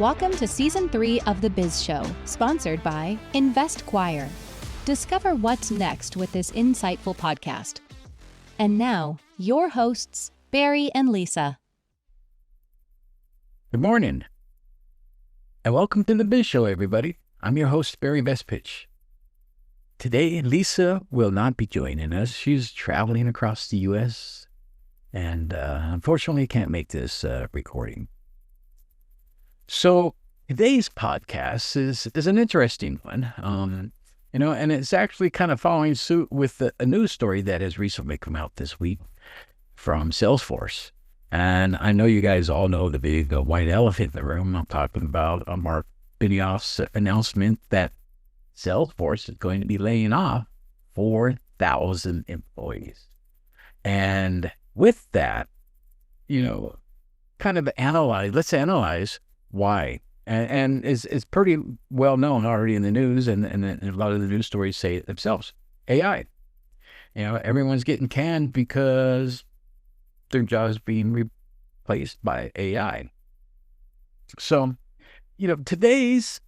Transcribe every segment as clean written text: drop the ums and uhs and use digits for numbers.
Welcome to Season 3 of The Biz Show, sponsored by InvestQuire. Discover what's next with this insightful podcast. And now, your hosts, Barry and Lisa. Good morning, and welcome to The Biz Show, everybody. I'm your host, Barry Bestpitch. Today, Lisa will not be joining us. She's traveling across the U.S., and unfortunately can't make this recording. So today's podcast is an interesting one, and it's actually kind of following suit with a news story that has recently come out this week from Salesforce. And I know you guys all know the big white elephant in the room. I'm talking about Mark Benioff's announcement that Salesforce is going to be laying off 4,000 employees. And with that, let's analyze why. And it's pretty well known already in the news, and a lot of the news stories say it themselves. AI. Everyone's getting canned because their jobs being replaced by AI. So, today's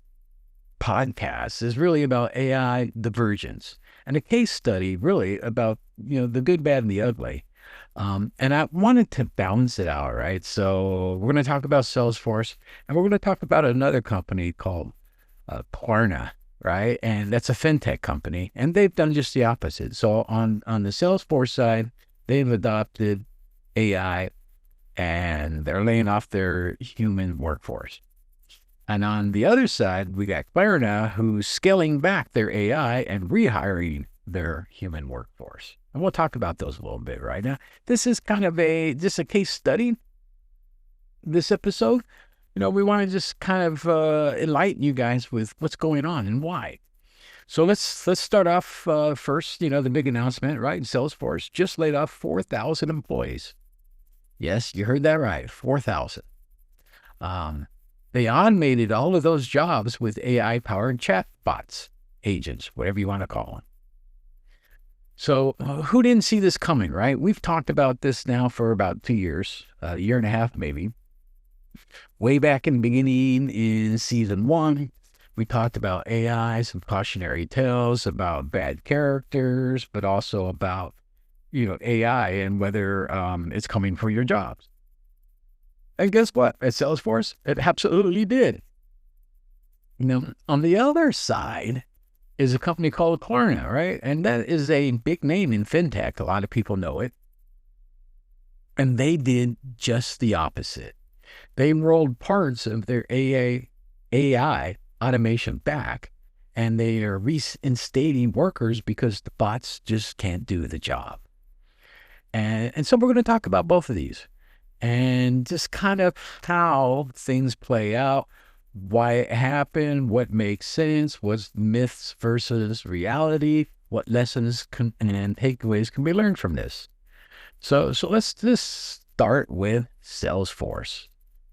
podcast is really about AI divergence and a case study really about, the good, bad, and the ugly. And I wanted to balance it out, right? So we're going to talk about Salesforce, and we're going to talk about another company called Klarna, right? And that's a fintech company, and they've done just the opposite. So on the Salesforce side, they've adopted AI, and they're laying off their human workforce. And on the other side, we got Klarna, who's scaling back their AI and rehiring their human workforce. And we'll talk about those a little bit right now. This is kind of just a case study, this episode. We want to just kind of enlighten you guys with what's going on and why. So let's start off first, the big announcement, right? Salesforce just laid off 4,000 employees. Yes, you heard that right, 4,000. They automated all of those jobs with AI-powered chatbots, agents, whatever you want to call them. So who didn't see this coming, right? We've talked about this now for about 2 years, a year and a half maybe. Way back in the beginning in season 1, we talked about AI, some cautionary tales about bad characters, but also about, AI and whether it's coming for your jobs. And guess what? At Salesforce, it absolutely did. On the other side is a company called Klarna, right? And that is a big name in fintech. A lot of people know it. And they did just the opposite. They rolled parts of their AI automation back, and they are reinstating workers because the bots just can't do the job. And so we're going to talk about both of these and just kind of how things play out, why it happened, what makes sense, what's myths versus reality, what lessons and takeaways can be learned from this. So let's just start with Salesforce,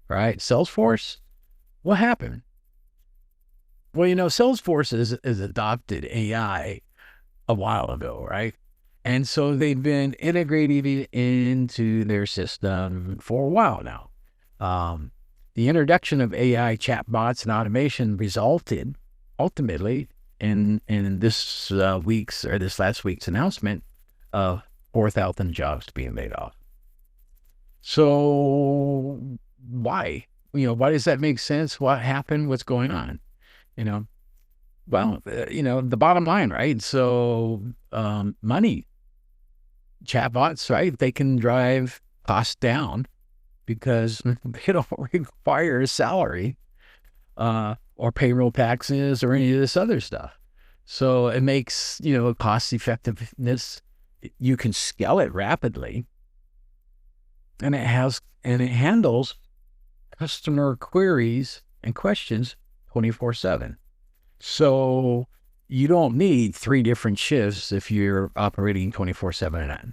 right? Salesforce, what happened? Well, Salesforce has adopted AI a while ago, right? And so they've been integrating it into their system for a while now. The introduction of AI chatbots and automation resulted ultimately in this last week's announcement of 4,000 jobs being laid off. So why? Why does that make sense? What happened? What's going on? The bottom line, right? So money. Chatbots, right? They can drive costs down because they don't require a salary or payroll taxes or any of this other stuff. So it makes, cost effectiveness. You can scale it rapidly, and it handles customer queries and questions 24/7. So you don't need 3 different shifts if you're operating 24/7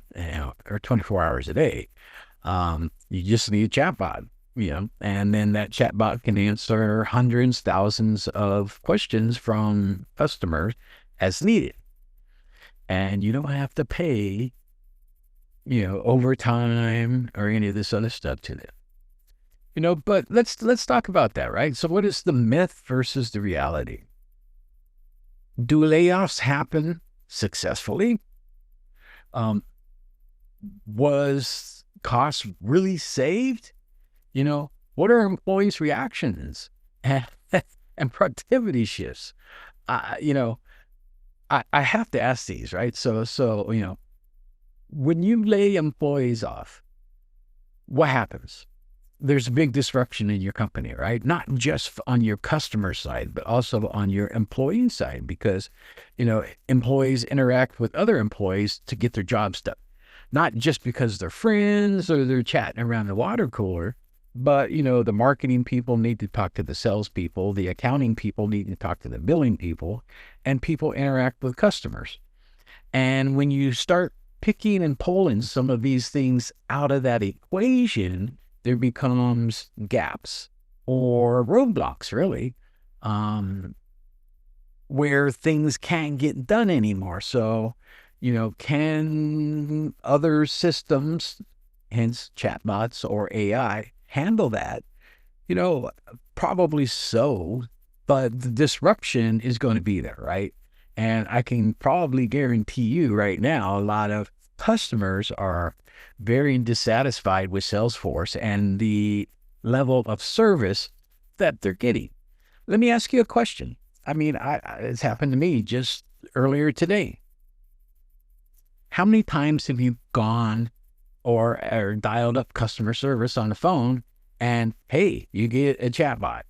or 24 hours a day. You just need a chatbot, and then that chatbot can answer hundreds, thousands of questions from customers as needed. And you don't have to pay, overtime or any of this other stuff to them. But let's talk about that, right? So what is the myth versus the reality? Do layoffs happen successfully? Was costs really saved? What are employees' reactions and, and productivity shifts? I have to ask these, right? So, when you lay employees off, what happens? There's a big disruption in your company, right? Not just on your customer side, but also on your employee side, because, employees interact with other employees to get their jobs done. Not just because they're friends or they're chatting around the water cooler, but, the marketing people need to talk to the sales people, the accounting people need to talk to the billing people, and people interact with customers. And when you start picking and pulling some of these things out of that equation, there becomes gaps or roadblocks, really, where things can't get done anymore. So, can other systems, hence chatbots or AI, handle that? Probably so, but the disruption is going to be there, right? And I can probably guarantee you right now, a lot of customers are very dissatisfied with Salesforce and the level of service that they're getting. Let me ask you a question. It's happened to me just earlier today. How many times have you gone or dialed up customer service on the phone and, hey, you get a chatbot?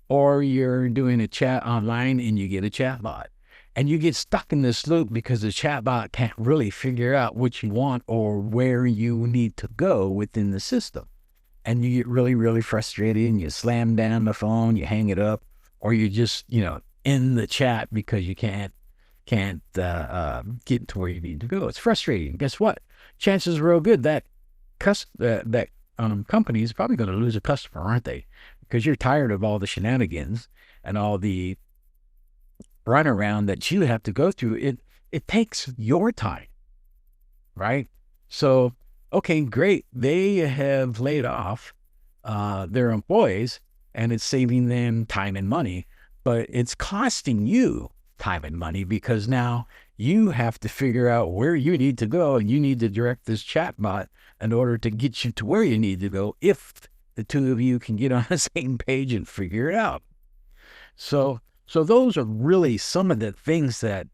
Or you're doing a chat online and you get a chatbot. And you get stuck in this loop because the chatbot can't really figure out what you want or where you need to go within the system. And you get really, really frustrated and you slam down the phone, you hang it up, or you just, in the chat because you can't get to where you need to go. It's frustrating. Guess what? Chances are real good that company is probably going to lose a customer, aren't they? Because you're tired of all the shenanigans and all the runaround that you have to go through. It takes your time, right? So, okay, great. They have laid off their employees and it's saving them time and money, but it's costing you time and money because now you have to figure out where you need to go and you need to direct this chatbot in order to get you to where you need to go if the two of you can get on the same page and figure it out. So those are really some of the things that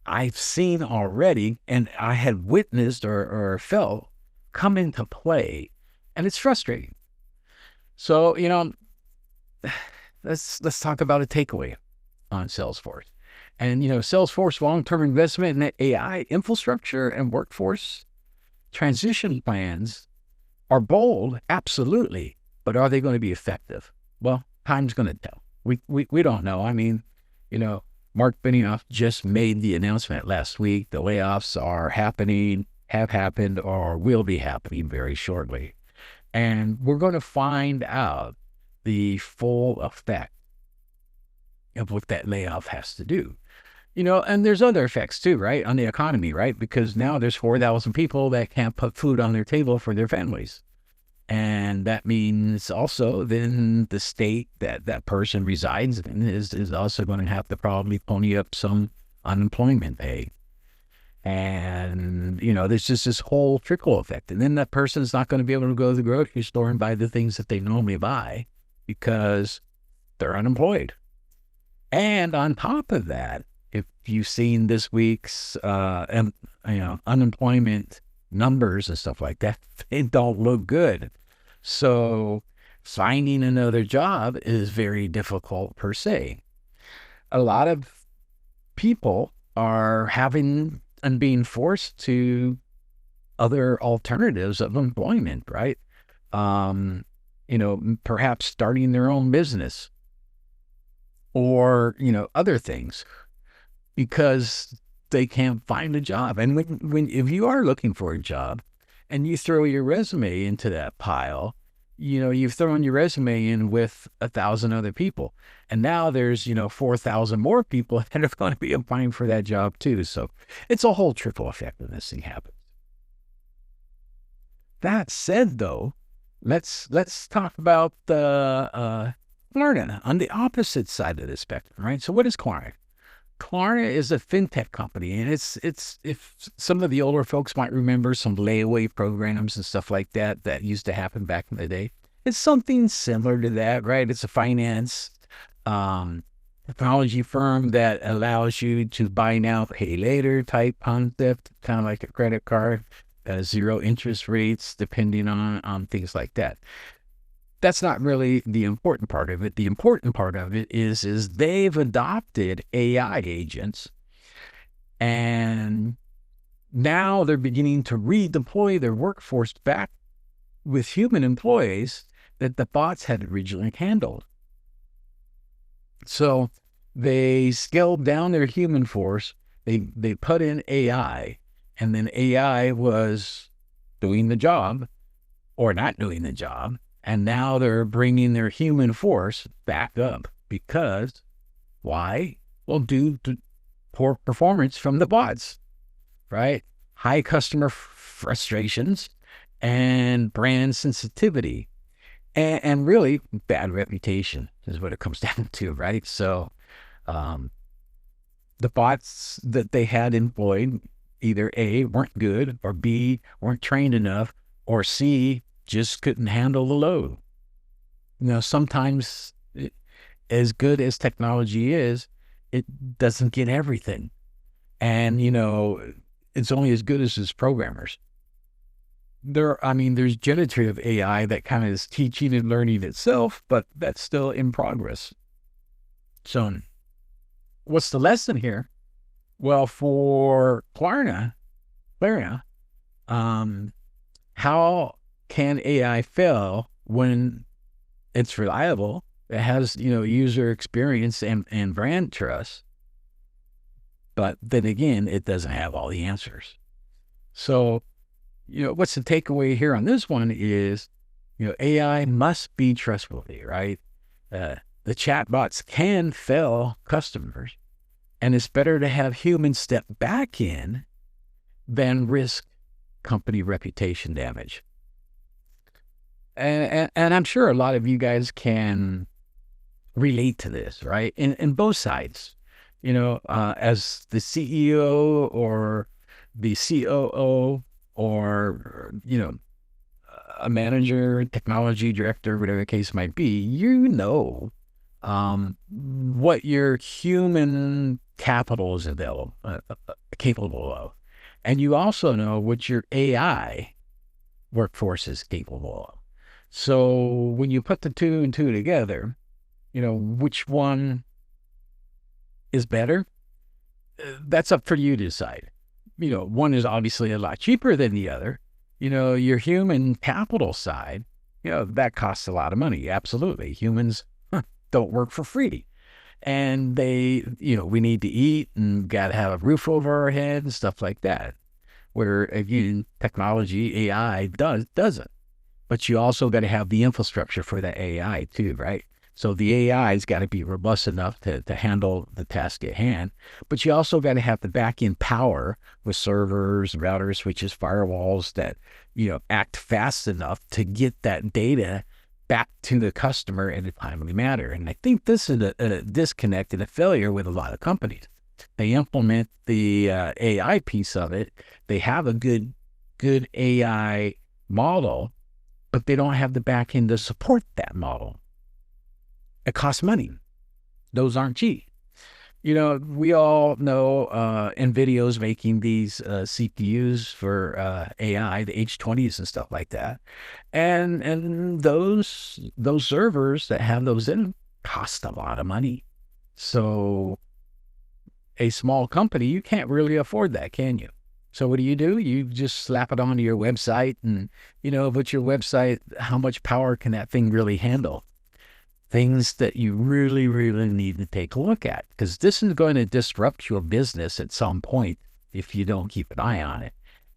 I've seen already and I had witnessed or felt come into play, and it's frustrating. So, let's talk about a takeaway on Salesforce. And, Salesforce long-term investment in AI infrastructure and workforce transition plans are bold, absolutely, but are they going to be effective? Well, time's going to tell. We don't know. Mark Benioff just made the announcement last week. The layoffs are happening, have happened, or will be happening very shortly. And we're going to find out the full effect of what that layoff has to do. And there's other effects too, right? On the economy, right? Because now there's 4,000 people that can't put food on their table for their families. And that means also then the state that person resides in is also going to have to probably pony up some unemployment pay. And, there's just this whole trickle effect. And then that person's not going to be able to go to the grocery store and buy the things that they normally buy because they're unemployed. And on top of that, if you've seen this week's unemployment numbers and stuff like that, they don't look good. So finding another job is very difficult per se. A lot of people are having and being forced to other alternatives of employment, right? Perhaps starting their own business or, other things because they can't find a job. And if you are looking for a job and you throw your resume into that pile, you've thrown your resume in with 1,000 other people. And now there's, 4,000 more people that are going to be applying for that job too. So it's a whole trickle effect when this thing happens. That said, though, let's talk about Klarna on the opposite side of the spectrum, right? So what is Klarna? Klarna is a fintech company, and it's if some of the older folks might remember some layaway programs and stuff like that that used to happen back in the day. It's something similar to that, right? It's a finance technology firm that allows you to buy now, pay later type concept, kind of like a credit card, zero interest rates, depending on things like that. That's not really the important part of it. The important part of it is they've adopted AI agents, and now they're beginning to redeploy their workforce back with human employees that the bots had originally handled. So they scaled down their human force. They put in AI, and then AI was doing the job or not doing the job. And now they're bringing their human force back up because why? Well, due to poor performance from the bots, right? High customer frustrations and brand sensitivity and really bad reputation is what it comes down to, right? So the bots that they had employed either A, weren't good, or B, weren't trained enough, or C, just couldn't handle the load. Sometimes as good as technology is, it doesn't get everything. And, it's only as good as its programmers. There's generative AI that kind of is teaching and learning itself, but that's still in progress. So what's the lesson here? Well, for Klarna, how can AI fail when it's reliable, it has, user experience and brand trust, but then again, it doesn't have all the answers. So, what's the takeaway here on this one is, AI must be trustworthy, right? The chatbots can fail customers, and it's better to have humans step back in than risk company reputation damage. And I'm sure a lot of you guys can relate to this, right? In both sides, as the CEO or the COO or, a manager, technology director, whatever the case might be, what your human capital is capable of. And you also know what your AI workforce is capable of. So when you put the two and two together, which one is better? That's up for you to decide. One is obviously a lot cheaper than the other. Your human capital side, that costs a lot of money. Absolutely. Humans don't work for free. And we need to eat and got to have a roof over our head and stuff like that. Where, again, technology, AI doesn't. But you also got to have the infrastructure for the AI too, right? So the AI's got to be robust enough to handle the task at hand. But you also got to have the back-end power with servers, routers, switches, firewalls that, act fast enough to get that data back to the customer in a timely manner. And I think this is a disconnect and a failure with a lot of companies. They implement the AI piece of it. They have a good AI model, but they don't have the back end to support that model. It costs money. Those aren't cheap. We all know NVIDIA's making these CPUs for AI, the H20s and stuff like that. And those servers that have those in them cost a lot of money. So a small company, you can't really afford that, can you? So what do? You just slap it onto your website and, but your website, how much power can that thing really handle? Things that you really, really need to take a look at, because this is going to disrupt your business at some point if you don't keep an eye on it.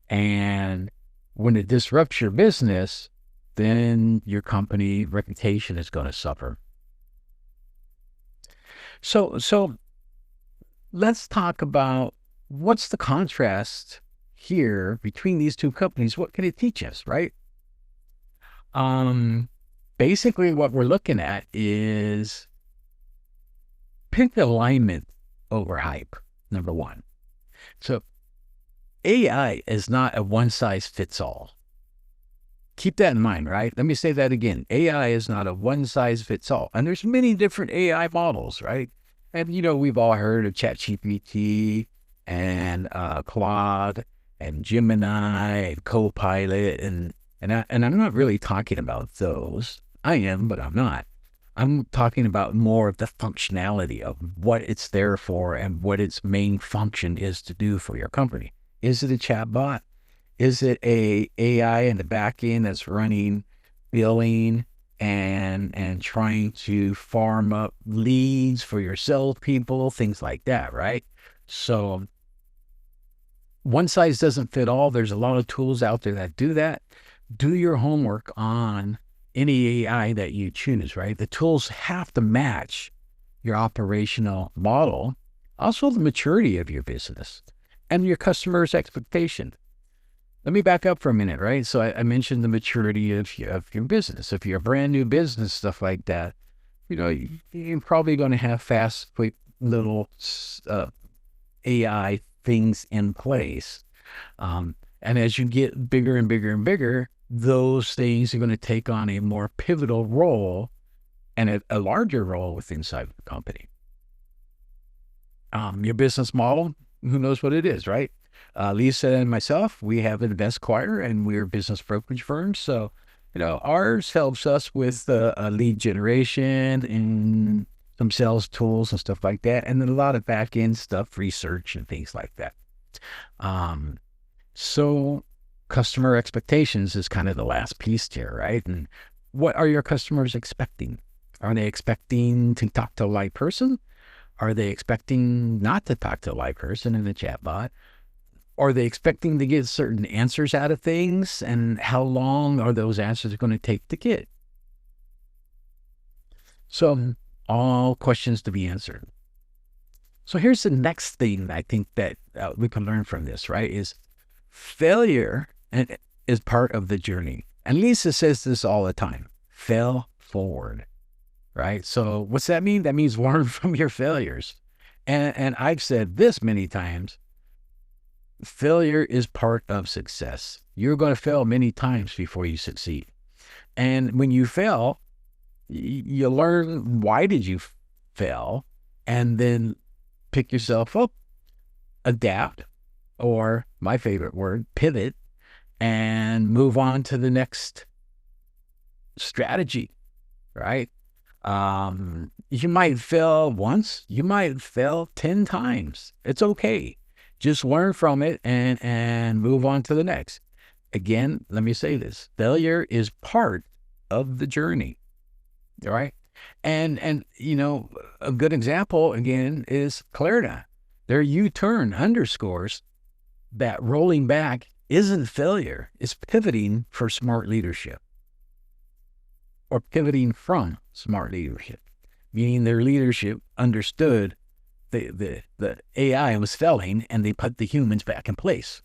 And when it disrupts your business, then your company reputation is going to suffer. So let's talk about what's the contrast here between these two companies. What can it teach us, right? Basically what we're looking at is pick alignment over hype, number one. So AI is not a one size fits all. Keep that in mind, right? Let me say that again. AI is not a one size fits all. And there's many different AI models, right? And, we've all heard of ChatGPT and Claude and Gemini and Copilot. And I'm not really talking about those. I am, but I'm not. I'm talking about more of the functionality of what it's there for and what its main function is to do for your company. Is it a chatbot? Is it a AI in the back end that's running billing and trying to farm up leads for your salespeople, things like that, right? So one size doesn't fit all. There's a lot of tools out there that do that. Do your homework on any AI that you choose, right? The tools have to match your operational model, also the maturity of your business and your customers' expectation. Let me back up for a minute, right? So I mentioned the maturity of your business. If you're a brand new business, stuff like that, you're probably going to have fast, quick little AI things in place. And as you get bigger and bigger and bigger, those things are going to take on a more pivotal role and a larger role inside the company. Your business model, who knows what it is, right? Lisa and myself, we have InvestQuire and we're business brokerage firms. So, ours helps us with lead generation and some sales tools and stuff like that. And then a lot of back end stuff, research and things like that. So customer expectations is kind of the last piece here, right? And what are your customers expecting? Are they expecting to talk to a live person? Are they expecting not to talk to a live person in the chatbot? Are they expecting to get certain answers out of things? And how long are those answers going to take to get? So all questions to be answered. So here's the next thing I think that we can learn from this, right? Is failure is part of the journey. And Lisa says this all the time, fail forward, right? So what's that mean? That means learn from your failures. And I've said this many times, failure is part of success. You're going to fail many times before you succeed. And when you fail, you learn why did you fail, and then pick yourself up, adapt, or my favorite word, pivot, and move on to the next strategy, right? You might fail once, you might fail 10 times. It's okay. Just learn from it and move on to the next. Again, let me say this. Failure is part of the journey, all right? And a good example, again, is Klarna. Their U-turn underscores that rolling back isn't failure. It's pivoting for smart leadership, or pivoting from smart leadership, meaning their leadership understood the AI was failing and they put the humans back in place.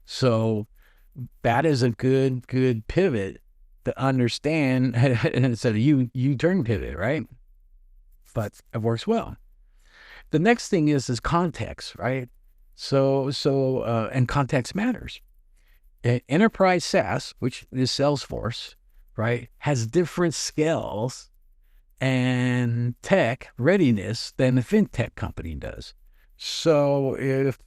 So that is a good pivot to understand. And it's a U-turn pivot, right? But it works well. The next thing is context, right? So and context matters. Enterprise SaaS, which is Salesforce, right, has different scales and tech readiness than a fintech company does. So if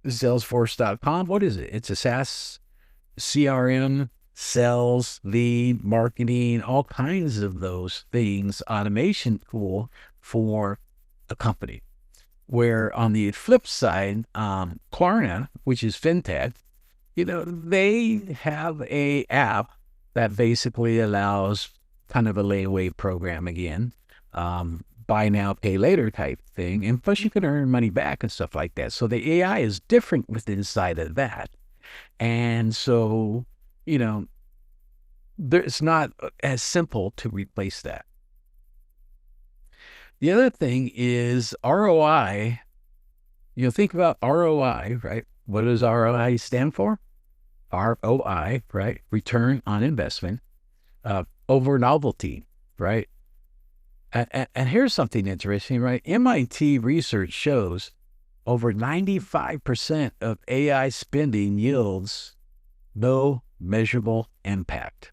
Salesforce.com, what is it? It's a SaaS CRM, sales, lead, marketing, all kinds of those things, automation tool for a company. Where on the flip side, Klarna, which is fintech, they have a app that basically allows kind of a layaway program again, buy now, pay later type thing. And plus you can earn money back and stuff like that. So the AI is different within inside of that. And so, it's not as simple to replace that. The other thing is ROI. Think about ROI, right? What does ROI stand for? ROI, right? Return on investment, over novelty, right? And here's something interesting, right? MIT research shows over 95% of AI spending yields no measurable impact.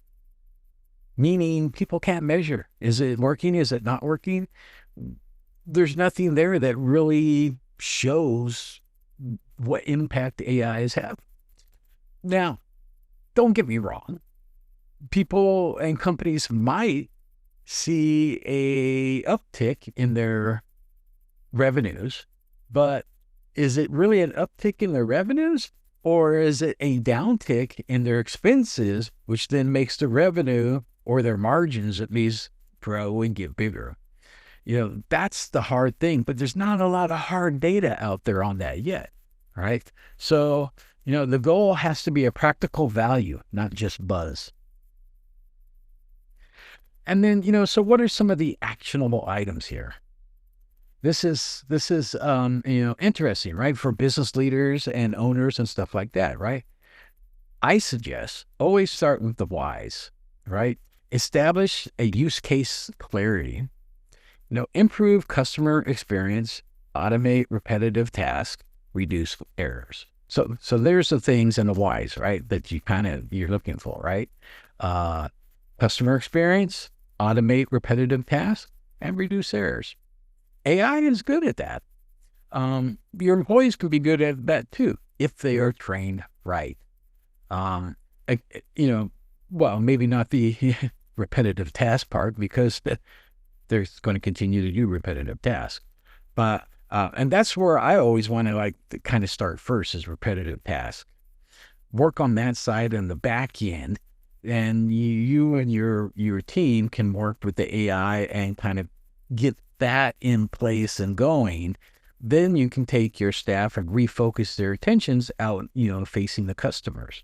Meaning people can't measure. Is it working? Is it not working? There's nothing there that really shows what impact AI is having. Now, don't get me wrong. People and companies might see a uptick in their revenues, but is it really an uptick in their revenues, or is it a downtick in their expenses, which then makes the revenue or their margins at least grow and get bigger? That's the hard thing, but there's not a lot of hard data out there on that yet, right? So, the goal has to be a practical value, not just buzz. And then, so what are some of the actionable items here? This is interesting, right? For business leaders and owners and stuff like that, right? I suggest always start with the whys, right? Establish a use case clarity, improve customer experience, automate repetitive tasks, reduce errors. So there's the things in the whys, right? That you're looking for, right? Customer experience, automate repetitive tasks, and reduce errors. AI is good at that. Your employees could be good at that too, if they are trained right. Well, maybe not the repetitive task part, because they're going to continue to do repetitive tasks. But, and that's where I always want to kind of start first, is repetitive tasks. Work on that side and the back end, and you and your team can work with the AI and kind of get that in place and going. Then you can take your staff and refocus their attentions out, facing the customers.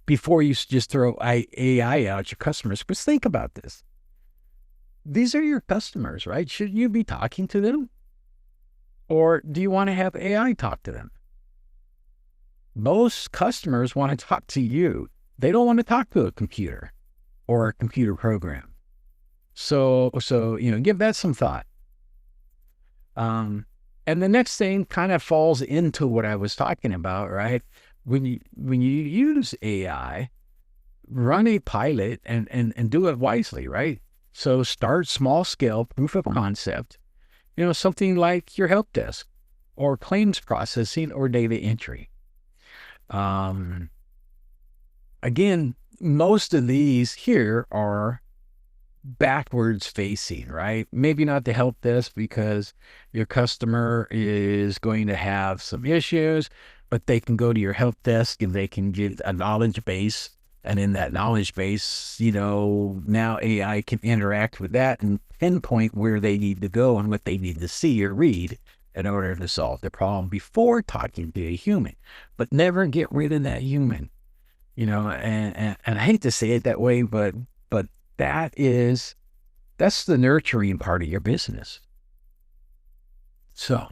Before you just throw AI out your customers, because think about this. These are your customers, right? Should you be talking to them? Or do you want to have AI talk to them? Most customers want to talk to you. They don't want to talk to a computer or a computer program. So give that some thought. And the next thing kind of falls into what I was talking about, right? When you use AI, run a pilot and do it wisely, right? So start small scale proof of concept, something like your help desk or claims processing or data entry. Again, most of these here are backwards facing, right? Maybe not the help desk, because your customer is going to have some issues, but they can go to your help desk and they can get a knowledge base. And in that knowledge base, now AI can interact with that and pinpoint where they need to go and what they need to see or read in order to solve the problem before talking to a human. But never get rid of that human, and I hate to say it that way, but that's the nurturing part of your business. So,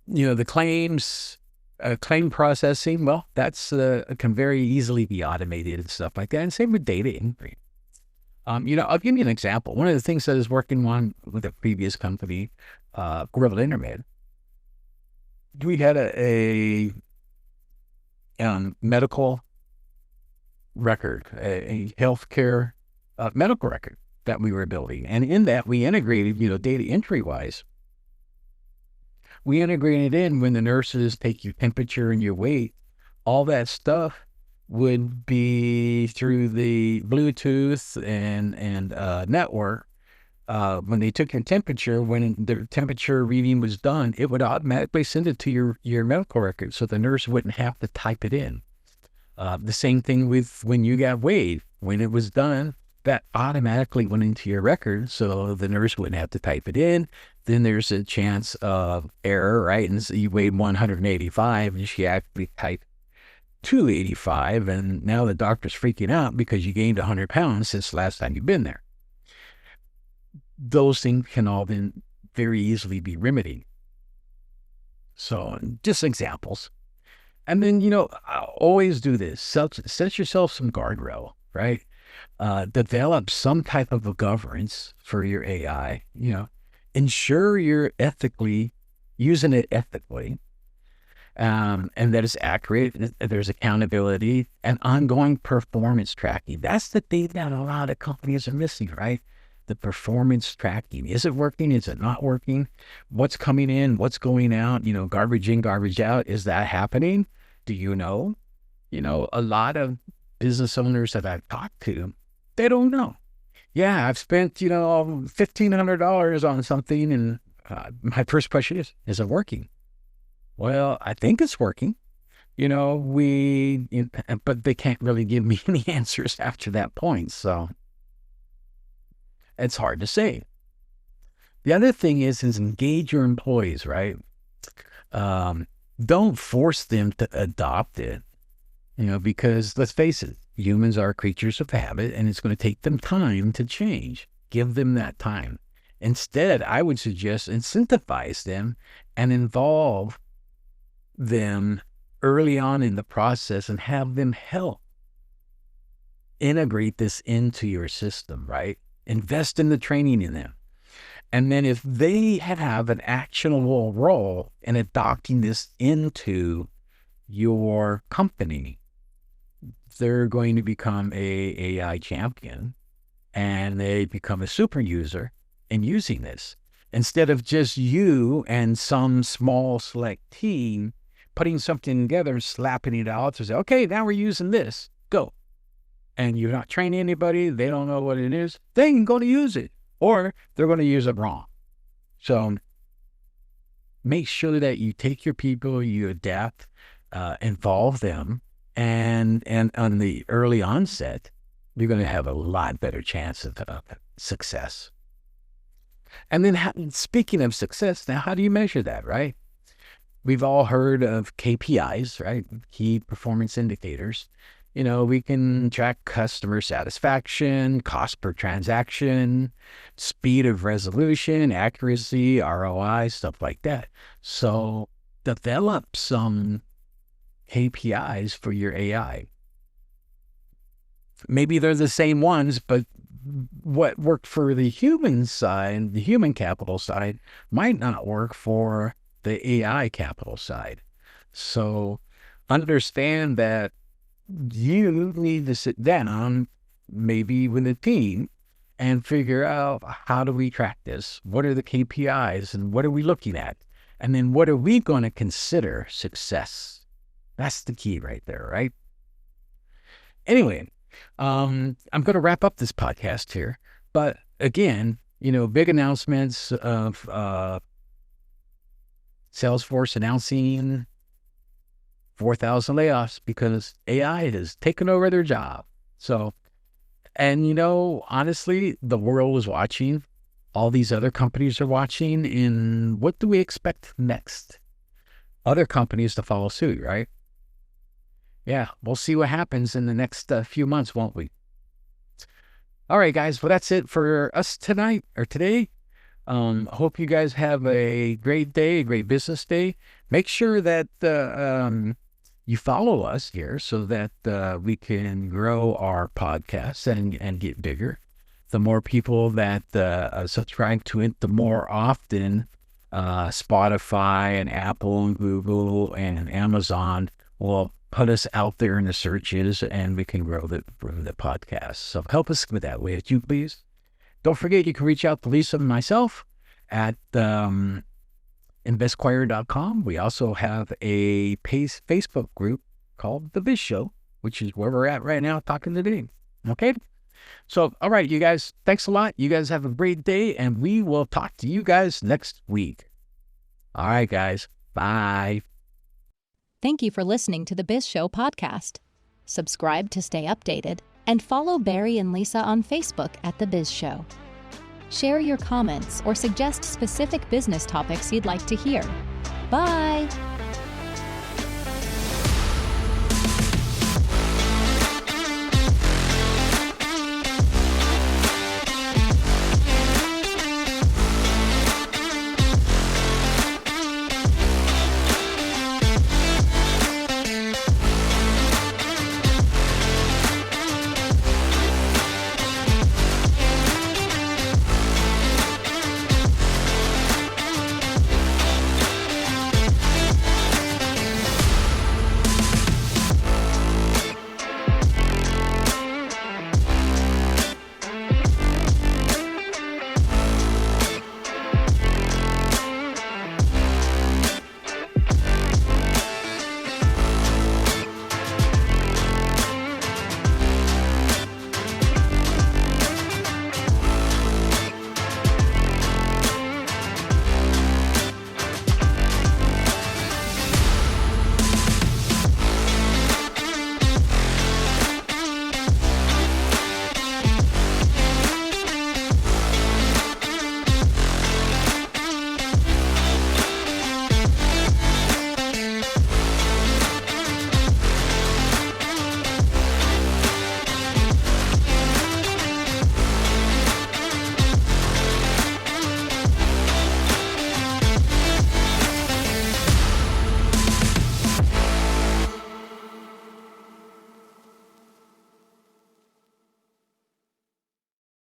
the claim processing, well, that's can very easily be automated and stuff like that. And same with data entry. I'll give you an example. One of the things that I was working on with a previous company, Gorilla Internet, we had a medical record, a healthcare medical record that we were building. And in that, we integrated, data entry-wise. We integrated in when the nurses take your temperature and your weight, all that stuff would be through the Bluetooth and network. When they took your temperature, when the temperature reading was done, it would automatically send it to your medical record, so the nurse wouldn't have to type it in. The same thing with when you got weighed. When it was done, that automatically went into your record, so the nurse wouldn't have to type it in. Then there's a chance of error, right? And so you weighed 185, and she actually typed 285, and now the doctor's freaking out because you gained 100 pounds since the last time you've been there. Those things can all then very easily be remedied. So just examples. And then, I'll always do this. Set yourself some guardrail, right? Develop some type of a governance for your AI, ensure you're using it ethically, and that it's accurate, and there's accountability and ongoing performance tracking. That's the thing that a lot of companies are missing, right? The performance tracking. Is it working? Is it not working? What's coming in? What's going out? Garbage in, garbage out. Is that happening? Do you know? A lot of business owners that I've talked to, they don't know. Yeah, I've spent, $1,500 on something, and my first question is it working? Well, I think it's working. But they can't really give me any answers after that point. So it's hard to say. The other thing is engage your employees, right? Don't force them to adopt it, because let's face it, humans are creatures of habit, and it's going to take them time to change. Give them that time. Instead, I would suggest incentivize them and involve them early on in the process and have them help integrate this into your system, right? Invest in the training in them. And then if they have an actionable role in adopting this into your company, they're going to become a AI champion, and they become a super user in using this. Instead of just you and some small select team putting something together, slapping it out to say, okay, now we're using this, go. And you're not training anybody, they don't know what it is, they ain't going to use it, or they're going to use it wrong. So make sure that you take your people, you adapt, involve them, and on the early onset, you're going to have a lot better chance of success. And then speaking of success, now how do you measure that, right? We've all heard of KPIs, right? Key performance indicators. We can track customer satisfaction, cost per transaction, speed of resolution, accuracy, ROI, stuff like that. So develop some KPIs for your AI. Maybe they're the same ones, but what worked for the human side, the human capital side, might not work for the AI capital side. So understand that you need to sit down, maybe with a team, and figure out, how do we track this? What are the KPIs, and what are we looking at? And then what are we going to consider success? That's the key right there, right? Anyway, I'm going to wrap up this podcast here. But again, big announcements of Salesforce announcing 4,000 layoffs because AI has taken over their job. So, and honestly, the world is watching. All these other companies are watching. And what do we expect next? Other companies to follow suit, right? Yeah, we'll see what happens in the next few months, won't we? All right, guys. Well, that's it for us tonight or today. Hope you guys have a great day, a great business day. Make sure that you follow us here so that we can grow our podcast and get bigger. The more people that subscribe to it, the more often Spotify and Apple and Google and Amazon will put us out there in the searches, and we can grow the podcast. So help us with that, would you please? Don't forget, you can reach out to Lisa and myself at investquire.com. We also have a Facebook group called The Biz Show, which is where we're at right now talking today. Okay? So, all right, you guys, thanks a lot. You guys have a great day, and we will talk to you guys next week. All right, guys. Bye. Thank you for listening to the Biz Show Podcast. Subscribe to stay updated, and follow Barry and Lisa on Facebook at The Biz Show. Share your comments or suggest specific business topics you'd like to hear. Bye!